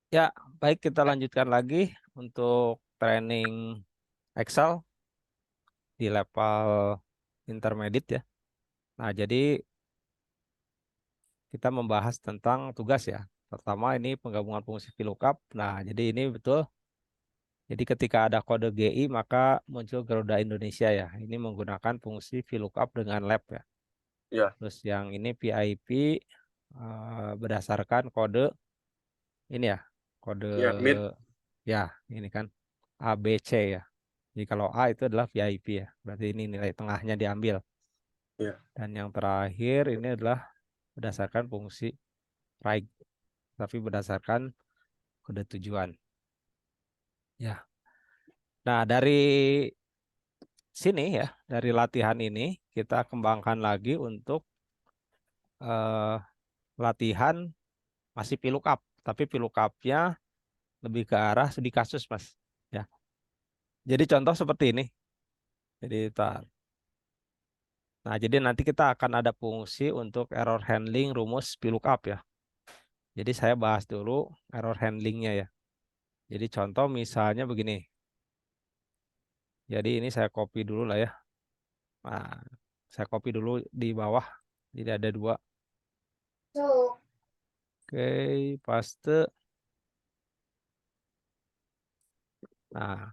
Ya, baik kita lanjutkan lagi untuk training Excel di level intermediate ya. Nah, jadi kita membahas tentang tugas ya. Pertama ini penggabungan fungsi VLOOKUP. Nah, jadi ini betul. Jadi ketika ada kode GI maka muncul Garuda Indonesia ya. Ini menggunakan fungsi VLOOKUP dengan lab ya. Ya, Terus yang ini PIP berdasarkan kode ini ya. Kode ya, mid. ya, ini kan ABC ya. Jadi kalau A itu adalah VIP ya. Berarti ini nilai tengahnya diambil. Ya. Dan yang terakhir ini adalah berdasarkan fungsi right. Tapi berdasarkan kode tujuan. Ya. Nah, dari sini ya, dari latihan ini kita kembangkan lagi untuk eh, latihan masih VLOOKUP. Tapi VLOOKUP-nya lebih ke arah studi kasus, Mas. Ya. Jadi contoh seperti ini. Jadi nah, jadi nanti kita akan ada fungsi untuk error handling rumus VLOOKUP ya. Jadi saya bahas dulu error handlingnya ya. Jadi contoh misalnya begini. Jadi ini saya copy dulu lah ya. Nah, saya copy dulu di bawah. Jadi ada dua. Oke, paste. Nah,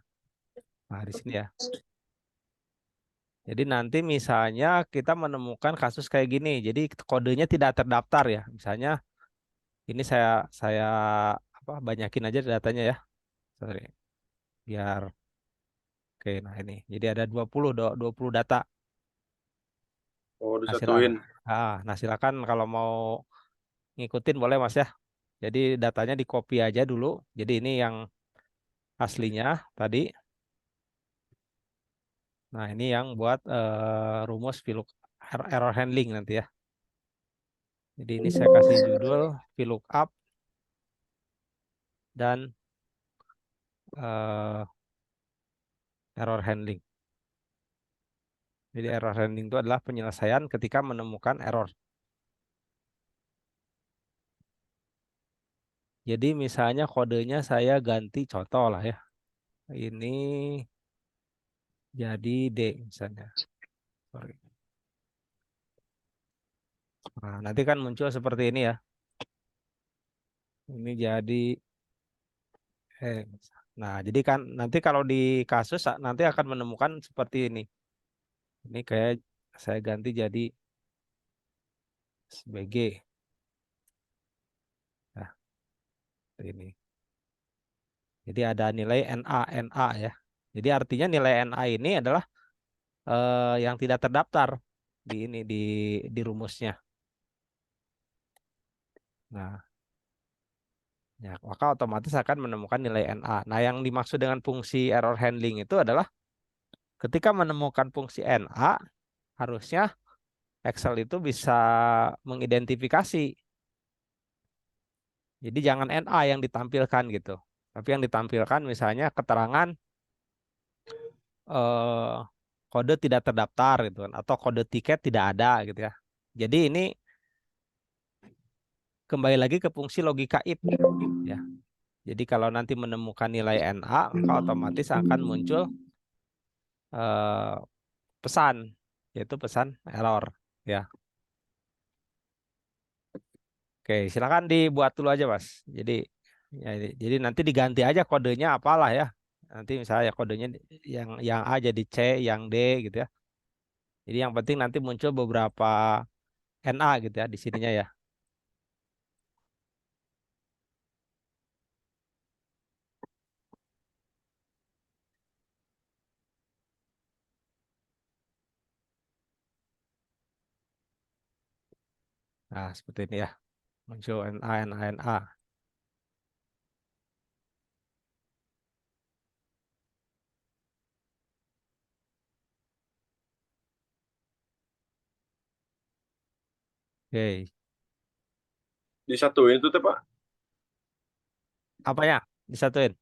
nah di sini ya. Jadi nanti misalnya kita menemukan kasus kayak gini. Jadi kodenya tidak terdaftar ya. Misalnya ini saya apa banyakin aja datanya ya. Sorry. Biar oke, nah ini. Jadi ada 20 data. Oh, Nah, silakan. disatuin. Nah, silakan kalau mau ngikutin boleh Mas ya. Jadi datanya di copy aja dulu. Jadi ini yang aslinya tadi. Nah, ini yang buat rumus error handling nanti ya. Jadi ini saya kasih judul VLOOKUP dan eh, error handling. Jadi error handling itu adalah penyelesaian ketika menemukan error. Jadi misalnya kodenya saya ganti contoh lah ya. Ini jadi D misalnya. Sorry. Nah, nanti kan muncul seperti ini ya. Ini jadi eh. Nah, jadi kan nanti kalau di kasus nanti akan menemukan seperti ini. Ini kayak saya ganti jadi sebagai nah, ini. Jadi ada nilai NA ya. Jadi artinya nilai NA ini adalah yang tidak terdaftar di ini di rumusnya. Nah, ya, maka otomatis akan menemukan nilai NA. Nah, yang dimaksud dengan fungsi error handling itu adalah ketika menemukan fungsi NA, harusnya Excel itu bisa mengidentifikasi. Jadi jangan NA yang ditampilkan gitu. Tapi yang ditampilkan misalnya keterangan eh, kode tidak terdaftar gitu kan atau kode tiket tidak ada gitu ya. Jadi ini kembali lagi ke fungsi logika if ya. Jadi kalau nanti menemukan nilai NA maka otomatis akan muncul eh, pesan yaitu pesan error ya. Oke, silakan dibuat dulu aja, Mas. Jadi ya, jadi nanti diganti aja kodenya apalah ya. Nanti misalnya kodenya yang A jadi C, yang D gitu ya. Jadi yang penting nanti muncul beberapa NA gitu ya di sininya ya. Nah, seperti ini ya. Muncul NA, NA, NA. Oke. Disatuin itu teh, Pak. Apanya? Disatuin.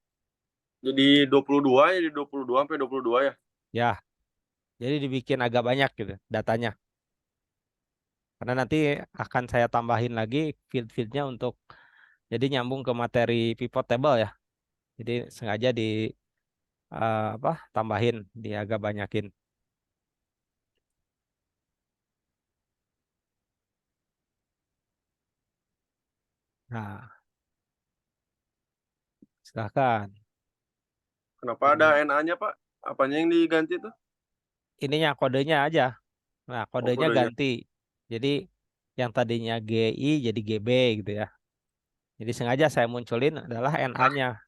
Jadi 22 ya, jadi 22 sampai 22 ya. Ya, jadi dibikin agak banyak gitu datanya. Karena nanti akan saya tambahin lagi field-fieldnya untuk Jadi nyambung ke materi pivot table ya. Jadi sengaja di apa tambahin, di agak banyakin. Nah, silahkan. Kenapa ada Ini NA-nya, Pak? Apanya yang diganti tuh? ininya kodenya aja. Nah, Oh, kodenya kodenya. ganti. Jadi yang tadinya GI jadi GB gitu ya. Jadi sengaja saya munculin adalah NA-nya.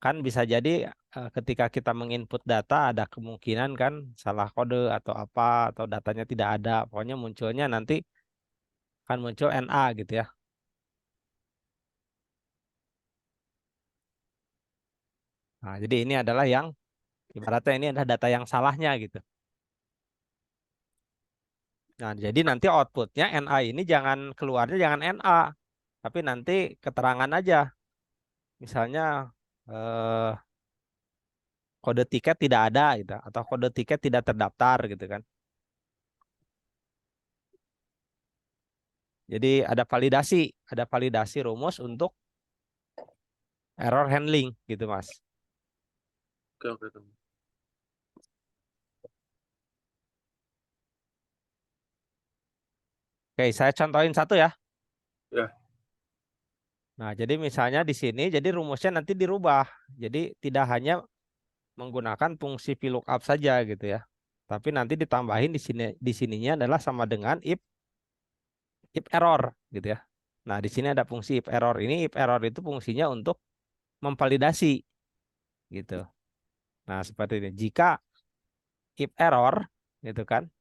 Kan bisa jadi ketika kita menginput data ada kemungkinan kan salah kode atau apa atau datanya tidak ada. Pokoknya munculnya nanti kan muncul NA gitu ya. Nah, jadi ini adalah yang ibaratnya ini adalah data yang salahnya gitu. Nah, jadi nanti outputnya NA ini jangan keluarnya jangan NA, tapi nanti keterangan aja. Misalnya eh, kode tiket tidak ada gitu, atau kode tiket tidak terdaftar gitu kan. Jadi ada validasi rumus untuk error handling gitu Mas. Oke, oke, teman. Oke, saya contohin satu ya. Ya, Nah, jadi misalnya di sini, jadi rumusnya nanti dirubah. Jadi tidak hanya menggunakan fungsi VLOOKUP saja gitu ya. Tapi nanti ditambahin di sininya adalah sama dengan if error gitu ya. Nah, di sini ada fungsi if error. Ini if error itu fungsinya untuk memvalidasi gitu. Nah, seperti ini. Jika if error gitu kan.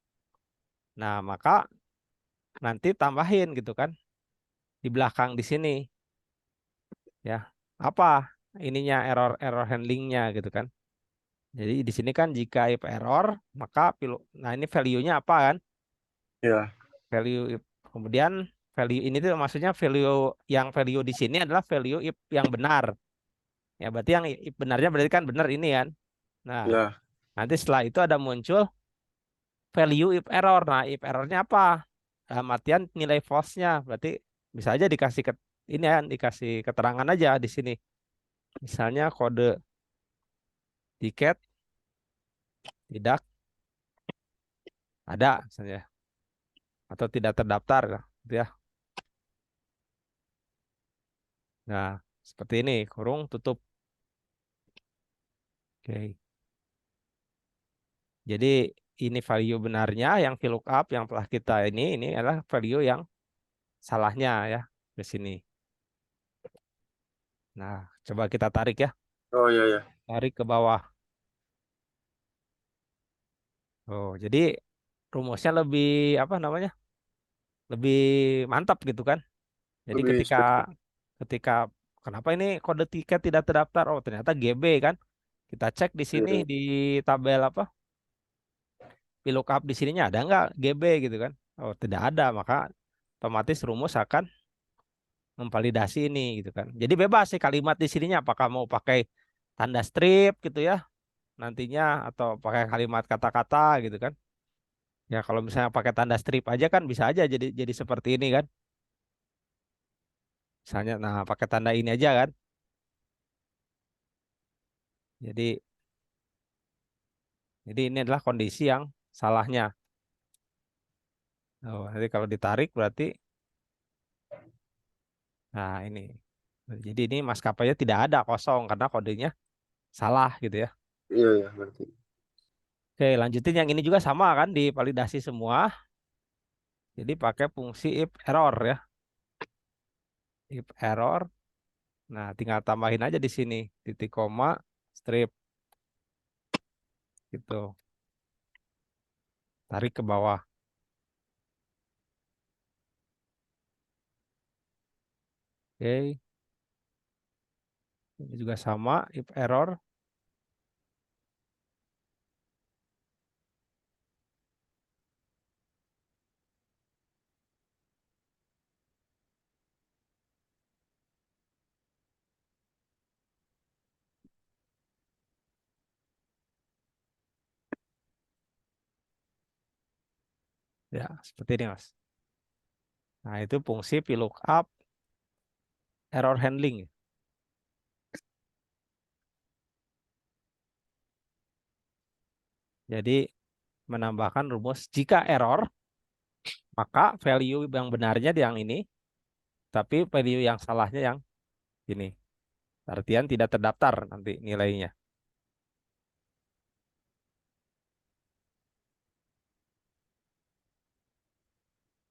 Nah, maka nanti tambahin gitu kan di belakang di sini ya. Apa ininya error error handlingnya gitu kan. Jadi di sini kan jika if error maka nah ini value-nya apa kan? ya, Value kemudian value ini tuh maksudnya value di sini adalah value if yang benar. Ya berarti yang if benarnya berarti kan benar ini kan. Nah, ya, nanti setelah itu ada muncul value if error. Nah, if errornya apa? Dalam artian nilai false-nya. Berarti bisa aja dikasih ini kan dikasih keterangan aja di sini. Misalnya kode tiket tidak ada misalnya atau tidak terdaftar gitu ya. Nah, seperti ini, kurung tutup. Oke. Jadi ini value benarnya yang VLOOKUP yang telah kita ini adalah value yang salahnya ya di sini. Nah, coba kita tarik ya. oh iya, ya, Tarik ke bawah. Oh, jadi rumusnya lebih apa namanya? Lebih mantap gitu kan. Jadi lebih ketika spesifik. ketika kenapa ini kode tiket tidak terdaftar? Oh, ternyata GB kan. Kita cek di sini Iya, di tabel apa? VLOOKUP di sininya ada nggak GB gitu kan? Oh, tidak ada, maka otomatis rumus akan memvalidasi ini gitu kan. Jadi bebas sih kalimat di sininya apakah mau pakai tanda strip gitu ya nantinya atau pakai kalimat kata-kata gitu kan. Ya kalau misalnya pakai tanda strip aja kan bisa aja jadi seperti ini kan. Misalnya nah pakai tanda ini aja kan. Jadi jadi ini adalah kondisi yang salahnya. Oh, jadi kalau ditarik berarti nah ini. Jadi ini maskapainya tidak ada kosong karena kodenya salah gitu ya. iya, iya, berarti. Oke, lanjutin yang ini juga sama kan divalidasi semua. Jadi pakai fungsi if error ya. If error. Nah, tinggal tambahin aja di sini titik koma strip gitu. Tarik ke bawah. Oke, ini juga sama if error. Ya, seperti ini, Mas. Nah, itu fungsi VLOOKUP error handling. Jadi menambahkan rumus jika error, maka value yang benarnya yang ini, tapi value yang salahnya yang ini. Artian tidak terdaftar nanti nilainya.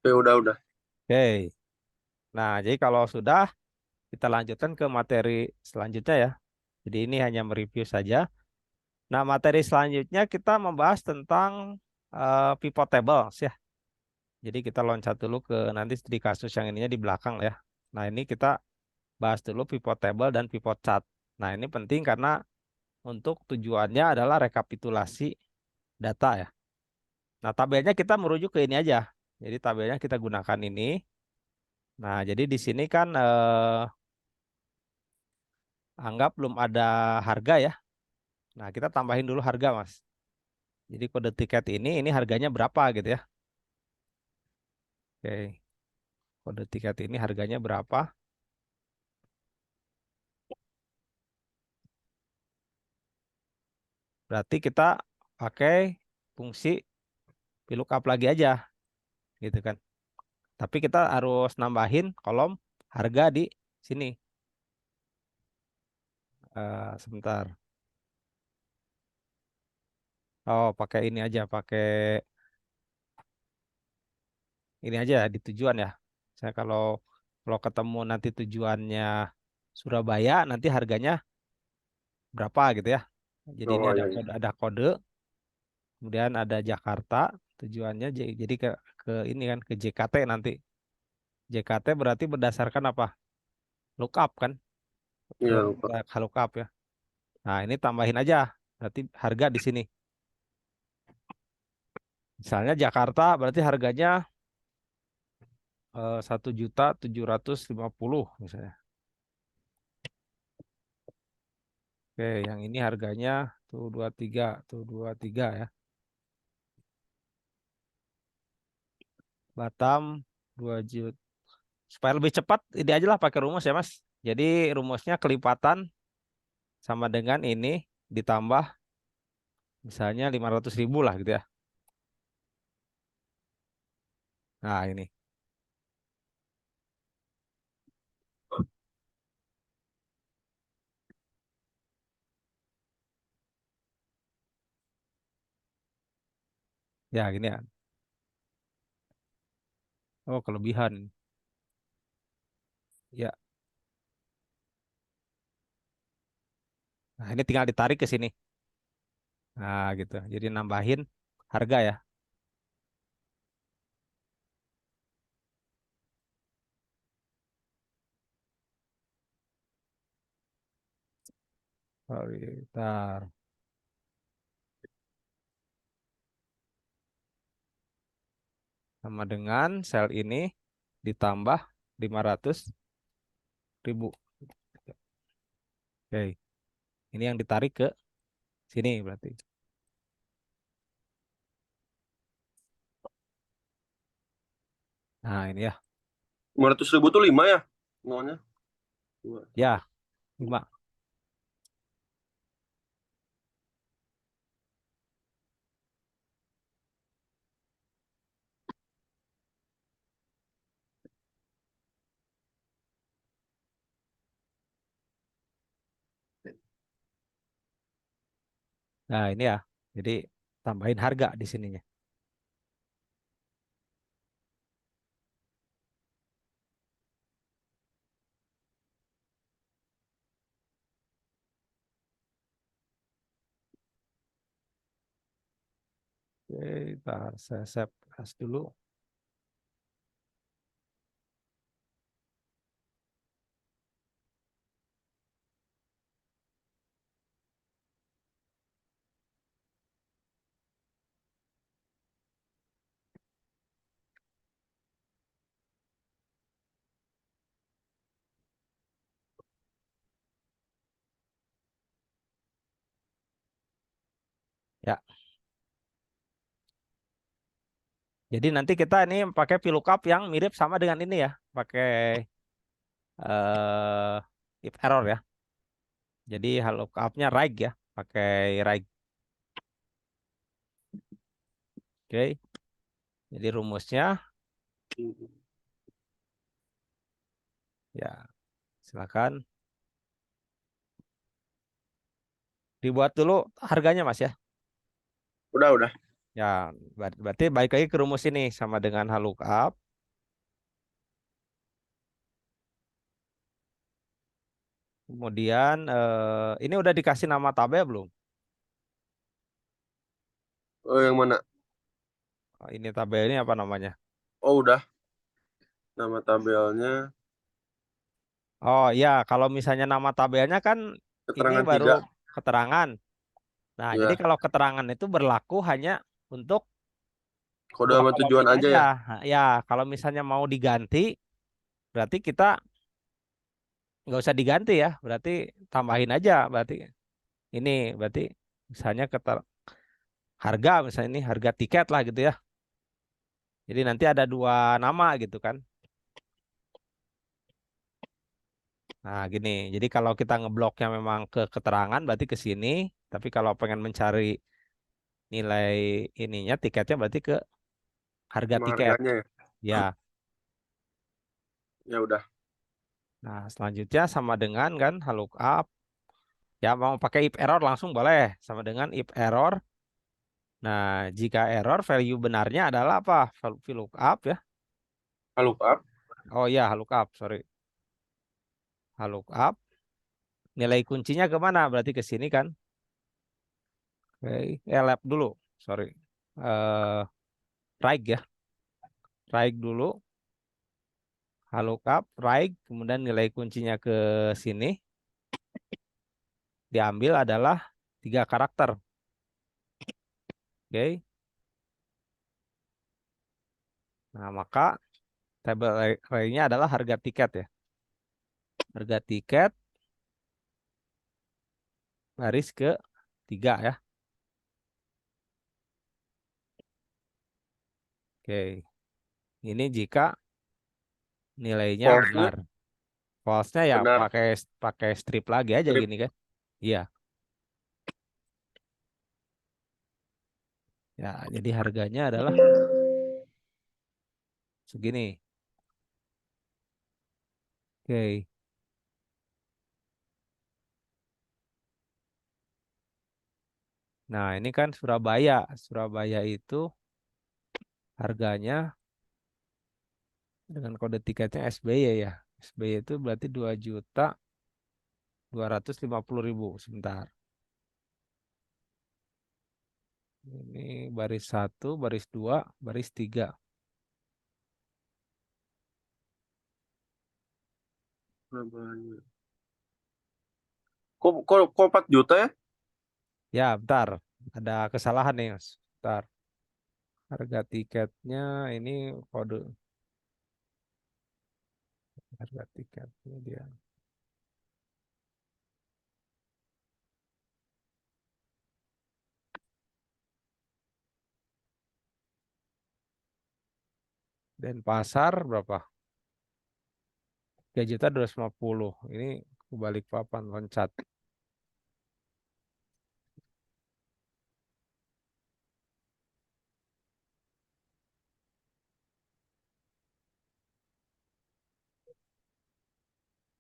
Oke, udah. Oke. Nah, jadi kalau sudah, kita lanjutkan ke materi selanjutnya ya. Jadi ini hanya mereview saja. Nah, materi selanjutnya kita membahas tentang pivot tables ya. Jadi kita loncat dulu ke nanti di kasus yang ininya di belakang ya. Nah, ini kita bahas dulu pivot table dan pivot chart. Nah, ini penting karena untuk tujuannya adalah rekapitulasi data ya. Nah, tabelnya kita merujuk ke ini aja. Jadi tabelnya kita gunakan ini. Nah, jadi di sini kan anggap belum ada harga ya. Nah, kita tambahin dulu harga, Mas. Jadi kode tiket ini harganya berapa gitu ya. Oke, kode tiket ini harganya berapa? Berarti kita pakai fungsi VLOOKUP lagi aja gitu kan. Tapi kita harus nambahin kolom harga di sini. Sebentar. Oh, pakai ini aja, pakai ini aja di tujuan ya. Saya kalau ketemu nanti tujuannya Surabaya, nanti harganya berapa gitu ya. Jadi ini Oh ada iya, iya. kode, kemudian ada Jakarta tujuannya jadi ke ini kan ke JKT nanti. JKT berarti berdasarkan apa? Lookup kan? Iya, lupa. Lookup ya. Nah, ini tambahin aja. Berarti harga di sini. Misalnya Jakarta berarti harganya 1.750.000 misalnya. Oke, yang ini harganya tuh 23 ya. Batam 2 juta. Supaya lebih cepat, ini aja lah pakai rumus ya, Mas. Jadi rumusnya kelipatan sama dengan ini ditambah misalnya 500.000 lah gitu ya. Nah, ini. Ya, gini ya. Oh, kelebihan. Ya. Nah, ini tinggal ditarik ke sini. Nah, gitu. Jadi nambahin harga ya. Oh, bentar. Sama dengan sel ini ditambah 500.000. Oke. Ini yang ditarik ke sini berarti. Nah, ini ya. 500.000 tuh 5 ya? Nolnya? Dua. Ya, 5. Nah, ini ya. Jadi tambahin harga di sininya. Oke, bentar. Saya save as dulu. Ya. Jadi nanti kita ini pakai VLOOKUP yang mirip sama dengan ini ya. Pakai if error ya. Jadi lookup-nya Rig ya, pakai Rig. Oke. Jadi rumusnya ya silakan dibuat dulu harganya Mas ya. Udah. Ya, berarti balik lagi ke rumus ini sama dengan lookup. Kemudian ini udah dikasih nama tabel belum? Yang mana? Ini tabel ini apa namanya? Oh, udah. Nama tabelnya Oh ya, kalau misalnya nama tabelnya kan ini keterangan baru 3. keterangan. Nah, jadi Ya, kalau keterangan itu berlaku hanya untuk kode dua sama kolom tujuan ini aja aja. ya. Nah, ya, kalau misalnya mau diganti, berarti kita nggak usah diganti ya. Berarti tambahin aja. Berarti ini berarti misalnya harga, misalnya ini harga tiket lah gitu ya. Jadi nanti ada dua nama gitu kan. Nah, gini. Jadi kalau kita ngebloknya memang ke keterangan berarti ke sini. Tapi kalau pengen mencari nilai ininya tiketnya berarti ke harga Sama tiket. harganya ya. Ya. Ya udah. Nah, selanjutnya sama dengan kan lookup. Ya, mau pakai if error langsung boleh. Sama dengan if error. Nah, jika error value benarnya adalah apa? VLOOKUP ya. Look up. Oh iya, lookup, sorry. Lookup. Nilai kuncinya kemana? Berarti ke sini kan? Oke, lab dulu. Sorry. Eh, Right ya. Right dulu. Lookup, right. Kemudian nilai kuncinya ke sini. Diambil adalah 3 karakter. Oke. Nah, maka tabel array-nya adalah harga tiket ya. Harga tiket baris ke 3 ya. Oke. Ini jika nilainya False-nya benar. False-nya ya benar. pakai pakai strip lagi aja Strip. gini kan. Iya. Ya, jadi harganya adalah segini. Oke. Nah, ini kan Surabaya. Surabaya itu harganya dengan kode tiketnya SBY ya. SBY itu berarti 2.250.000. Sebentar. Ini baris 1, baris 2, baris 3. Surabaya. Kok 4 juta ya? Ya, bentar. Ada kesalahan nih, Mas. Bentar. Harga tiketnya ini kode harga tiketnya dia. Dan pasar berapa? 3.250. Ini kebalik papan loncat.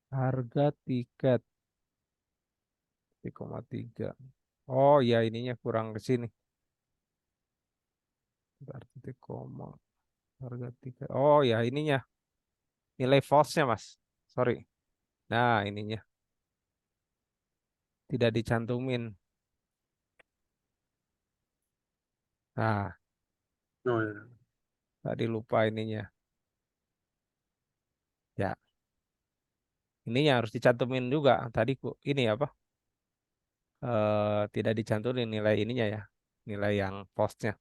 Harga tiket 3,3. Oh ya ininya kurang ke sini. Bentar, titik koma. Harga tiket. Oh ya ininya. Nilai false-nya Mas. Sorry. Nah ininya. Tidak dicantumin. Nah Oh, ya. tadi lupa ininya. Ya ininya harus dicantumin juga. Tadi ini apa? Tidak dicantumin nilai ininya ya. Nilai yang false-nya.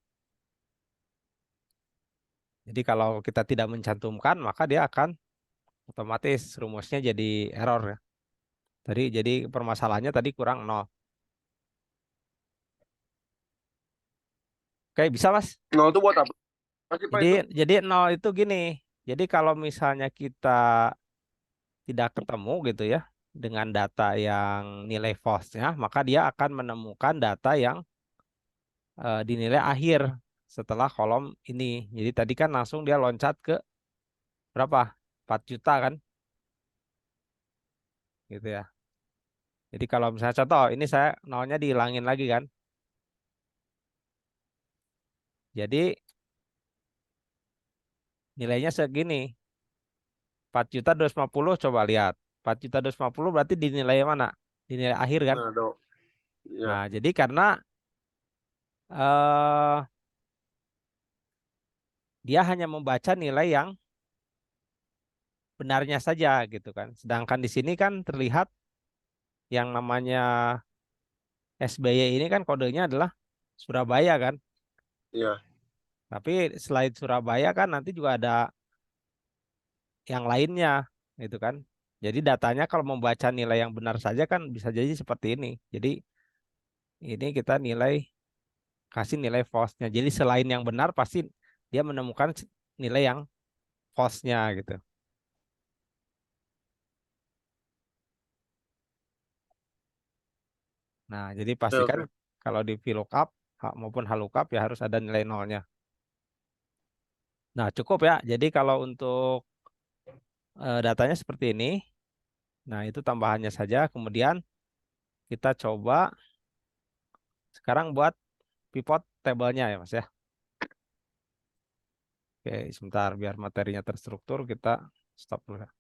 Jadi kalau kita tidak mencantumkan maka dia akan otomatis rumusnya jadi error ya. Jadi permasalahannya tadi kurang nol. Oke, bisa Mas? Nol itu buat apa? Pasti Pak Jadi itu. jadi nol itu gini. Jadi kalau misalnya kita tidak ketemu gitu ya dengan data yang nilai false-nya, maka dia akan menemukan data yang dinilai akhir setelah kolom ini. Jadi tadi kan langsung dia loncat ke berapa? 4 juta kan? Gitu ya. Jadi kalau misalnya contoh, ini saya nolnya dihilangin lagi kan. Jadi nilainya segini. 4.250 coba lihat. 4.250 berarti dinilai mana? Dinilai akhir kan? Nah, dok. Ya, Nah, jadi karena eh dia hanya membaca nilai yang benarnya saja gitu kan. Sedangkan di sini kan terlihat yang namanya SBY ini kan kodenya adalah Surabaya kan. ya, Tapi selain Surabaya kan nanti juga ada yang lainnya gitu kan. Jadi datanya kalau membaca nilai yang benar saja kan bisa jadi seperti ini. Jadi ini kita kasih nilai false-nya. Jadi selain yang benar pasti dia menemukan nilai yang false-nya gitu. Nah, jadi oke, pastikan oke. kalau di VLOOKUP maupun HLOOKUP ya harus ada nilai nolnya. Nah, cukup ya. Jadi kalau untuk datanya seperti ini. Nah, itu tambahannya saja. Kemudian kita coba sekarang buat pivot table-nya ya, Mas ya. Oke, sebentar biar materinya terstruktur kita stop dulu ya.